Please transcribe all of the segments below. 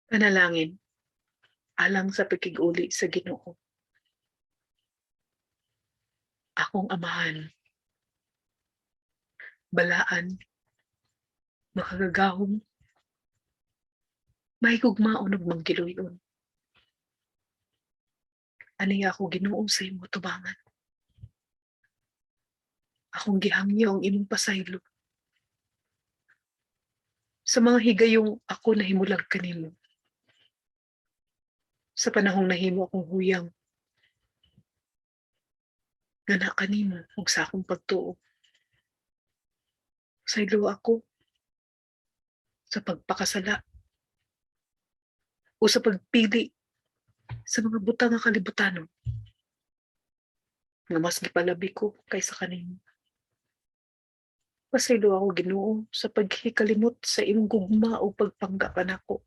Panalangin alang sa pakiguli sa Ginoo. Akong Amahan, balaan, makagagahom, mahigugmaon ug manggiluy-on. Ani ako Ginoo sa imo tubangan. Akong gihangyo ang imong pasaylo. Sa mga higayong ako nahimulag kanimo. Sa panahong nahimo akong huyang, nga kanimo ug sa akong pagtuo. Saylo ako sa pagpakasala o sa pagpili sa mga butang nga kalibutanon nga mas gipalabi ko kaysa kanimo. Pasaylo ako Ginoo sa paghikalimot sa imong gugma o pagpangga kanako.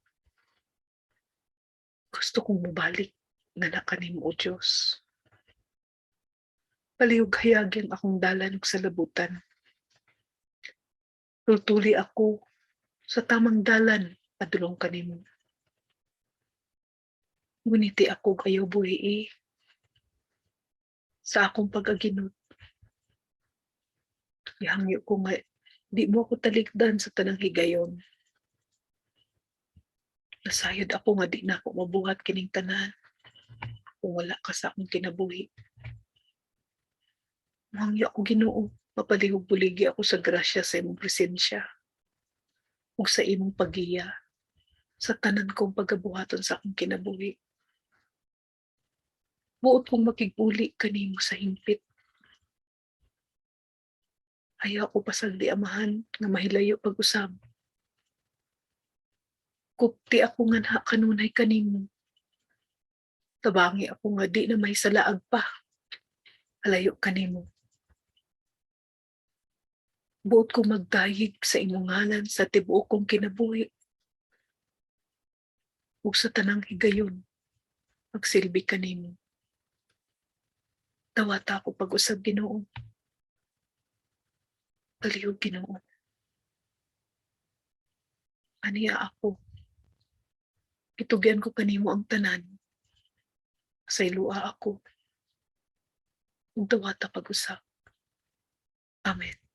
Gusto kong mobalik nga kanimo o Dios. Palihog hayagin akong dalan ug salabutan. Tultuli ako sa tamang dalan padulong kanimo. Nguniti ako ayaw buhii sa akong pag-aginot. Gihangyo ko nga di mo ako talikdan sa tanang higayon. Nasayod ako nga di na ako mabuhat kining tanan kung wala ka sa akong kinabuhi. Mahangyo ako Ginoo, mapalihog buligi ako sa grasya sa imong presensya ug sa imong pagiya sa tanan kong pagabuhaton sa akong kinabuhi. Buot kong makiguli kanimo sa hingpit. Ayaw ko pasagdi Amahan nga mahilayo pag-usab. Kupti ako nganha kanunay kanimo. Tabangi ako nga di na mahisalaag pa. Halayo kanimo. Buot kong magdayeg sa imong ngalan sa tibuok kong kinabuhi. Ug sa tanang higayon, magsilbi kanimo. Dawata ako pag-usab Ginoo. Palihog Ginoo. Aniya ako. Itugyan ko kanimo ang tanan. Saylua ako. Ug dawata pag-usab. Amen.